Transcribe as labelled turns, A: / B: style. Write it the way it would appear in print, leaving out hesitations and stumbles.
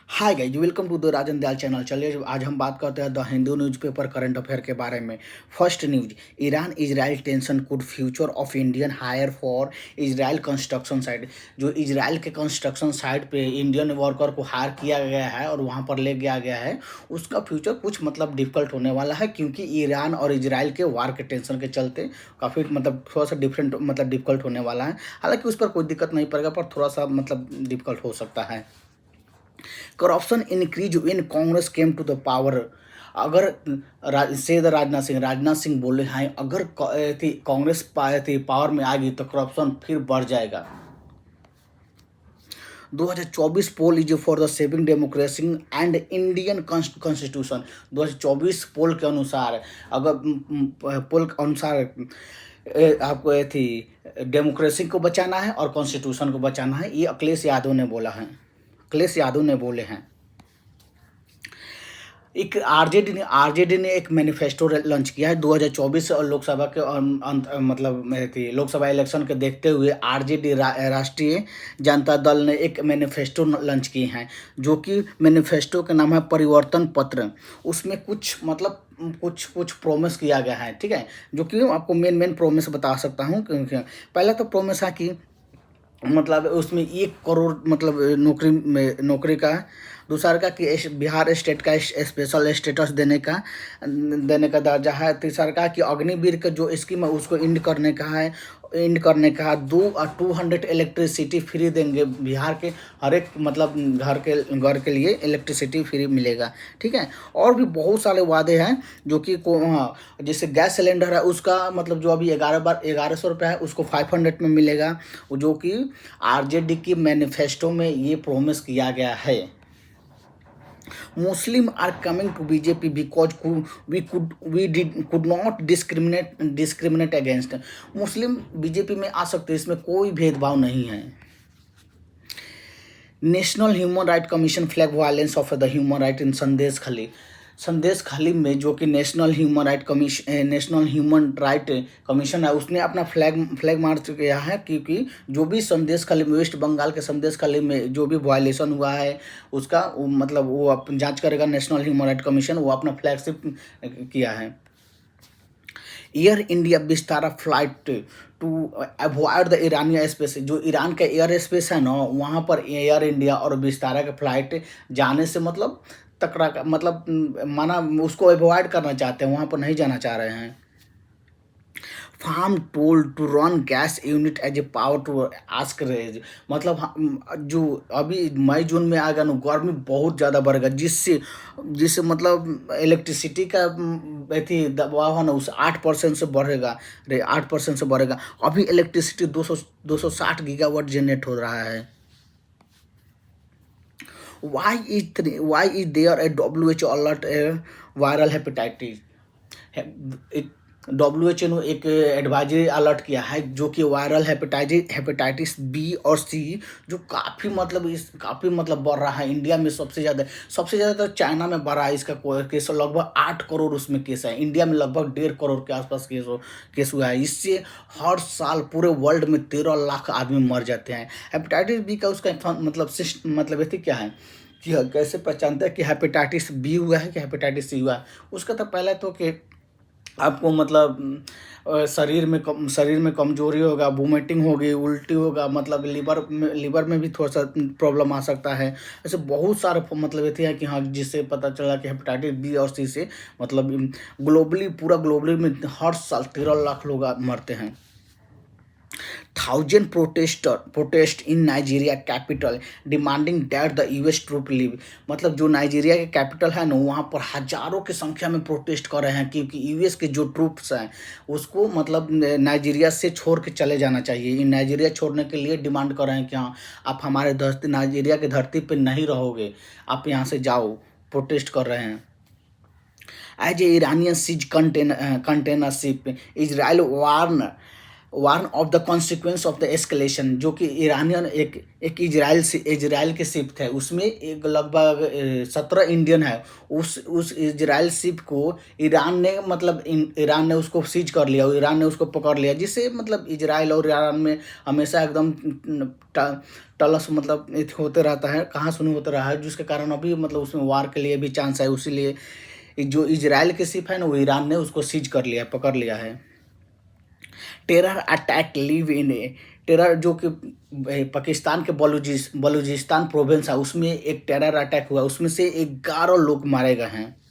A: Hi guys, welcome to the Rajan Dayal channel. चलिए आज हम बात करते हैं the Hindu newspaper current affair के बारे में। First news, Iran Israel tension could future of Indian hire for Israel construction site. जो इजराइल के कंस्ट्रक्शन साइट पे इंडियन वर्कर को हायर किया गया है और वहाँ पर ले गया गया है, उसका फ्यूचर कुछ मतलब डिफिकल्ट होने वाला है, क्योंकि ईरान और इजराइल के वार के टेंशन के चलते काफ़ी मतलब थोड़ा सा डिफरेंट मतलब डिफिकल्ट होने वाला है। हालांकि उस पर कोई दिक्कत नहीं पड़ेगा, पर थोड़ा सा मतलब डिफिकल्ट हो सकता है। Corruption increase when Congress came to the power. अगर राजनाथ सिंह बोले हैं, अगर कांग्रेस पावर में आ गई तो करप्शन फिर बढ़ जाएगा। 2024 poll is for the saving democracy and Indian constitution. 2024 poll के अनुसार, अगर पोल के अनुसार आपको थी डेमोक्रेसी को बचाना है और कॉन्स्टिट्यूशन को बचाना है, ये अखिलेश यादव ने बोला है। अखिलेश यादव ने बोले हैं। एक आरजेडी ने एक मैनिफेस्टो लॉन्च किया है 2024 और लोकसभा के लोकसभा इलेक्शन के देखते हुए आरजेडी राष्ट्रीय जनता दल ने एक मैनिफेस्टो लॉन्च की है, जो कि मैनिफेस्टो का नाम है परिवर्तन पत्र। उसमें कुछ मतलब कुछ प्रोमिस किया गया है, ठीक है, जो कि आपको मेन प्रोमिस बता सकता हूँ। क्योंकि पहला तो प्रोमिस है कि मतलब उसमें 1 करोड़ मतलब नौकरी का। दूसरा का कि बिहार स्टेट का स्पेशल स्टेटस देने का दर्जा है। तीसरा का कि अग्निवीर का जो स्कीम है उसको एंड करने का 200 इलेक्ट्रिसिटी फ्री देंगे। बिहार के हर एक मतलब घर के लिए इलेक्ट्रिसिटी फ्री मिलेगा, ठीक है। और भी बहुत सारे वादे हैं, जो कि जैसे गैस सिलेंडर है उसका मतलब जो अभी 1100 रुपये है उसको 500 में मिलेगा, जो कि आरजेडी की मैनिफेस्टो में ये प्रोमिस किया गया है। Muslim are coming to BJP because could not discriminate against। Muslim BJP में आ सकते हैं, इसमें कोई भेदभाव नहीं है। National human right commission flag violence of the human right in संदेश खाली में, जो कि नेशनल ह्यूमन राइट कमीशन है, उसने अपना फ्लैग मार्च किया है, क्योंकि जो भी संदेश खाली में, वेस्ट बंगाल के संदेश खाली में जो भी वायलेशन हुआ है उसका मतलब वो जांच करेगा नेशनल ह्यूमन राइट कमीशन। वो अपना फ्लैगशिप किया है। Air India Vistara flight to avoid the Irani space. जो ईरान का एयर स्पेस है ना, वहाँ पर एयर इंडिया और विस्तारा के फ्लाइट जाने से मतलब टकरा का मतलब माना उसको अवॉइड करना चाहते हैं, वहाँ पर नहीं जाना चाह रहे हैं। Farm told to run gas unit as a power to ask raise. मतलब जो अभी मई जून में आएगा ना, गर्मी बहुत ज़्यादा बढ़ेगा, जिससे मतलब इलेक्ट्रिसिटी का दबाव है ना उस 8% से बढ़ेगा। 8% से बढ़ेगा। अभी इलेक्ट्रिसिटी 260 गीगावाट जनरेट हो रहा है। Why is there a WHO alert a viral hepatitis? WHO ने एक एडवाइजरी अलर्ट किया है, जो कि वायरल हेपेटाइटिस बी और सी, जो काफ़ी मतलब बढ़ रहा है इंडिया में। सबसे ज़्यादा तो चाइना में बढ़ा है इसका केस, लगभग 8 करोड़ उसमें केस है। इंडिया में लगभग 1.5 करोड़ के आसपास केस हुआ है। इससे हर साल पूरे वर्ल्ड में 13 लाख आदमी मर जाते हैं। हेपेटाइटिस बी का उसका मतलब ये क्या है कि कैसे पहचानते हैं कि हेपेटाइटिस बी हुआ है कि हेपेटाइटिस सी हुआ है। उसका तो पहले तो कि आपको मतलब शरीर में कमजोरी होगा, वोमिटिंग होगी, उल्टी होगा, मतलब लीवर में भी थोड़ा सा प्रॉब्लम आ सकता है। ऐसे बहुत सारे मतलब ये है कि हाँ, जिससे पता चला कि हेपेटाइटिस बी और सी से मतलब पूरा ग्लोबली में हर साल 13 लाख लोग मरते हैं। 1000 protest in Nigeria capital demanding that the US troop leave. मतलब जो नाइजीरिया के कैपिटल है ना, वहाँ पर हजारों की संख्या में प्रोटेस्ट कर रहे हैं, क्योंकि यूएस के जो ट्रूप्स हैं उसको मतलब नाइजीरिया से छोड़ के चले जाना चाहिए। नाइजीरिया छोड़ने के लिए डिमांड कर रहे हैं कि हाँ, आप हमारे नाइजीरिया की धरती पर नहीं रहोगे, आप यहाँ से जाओ। प्रोटेस्ट कर रहे हैं। As a Iranian seize container ship, Israel warn of the consequence of the escalation, जो कि ईरानियन एक इजराइल के शिप थे, उसमें एक लगभग 17 इंडियन है। उस इजराइल शिप को ईरान ने मतलब ईरान ने उसको सीज कर लिया, ईरान ने उसको पकड़ लिया, जिससे मतलब इजराइल और ईरान में हमेशा एकदम टलस मतलब होते रहता है, कहाँ सुनी होता रहा है, जिसके कारण अभी मतलब उसमें वार के लिए भी चांस है। उसीलिए जो इजराइल के शिप है ना, वो ईरान ने उसको सीज कर लिया, पकड़ लिया है। Terror attack live in A terror, जो कि पाकिस्तान के बलूचिस्तान प्रोविंस है, उसमें एक टेरर अटैक हुआ, उसमें से 11 लोग मारे गए हैं।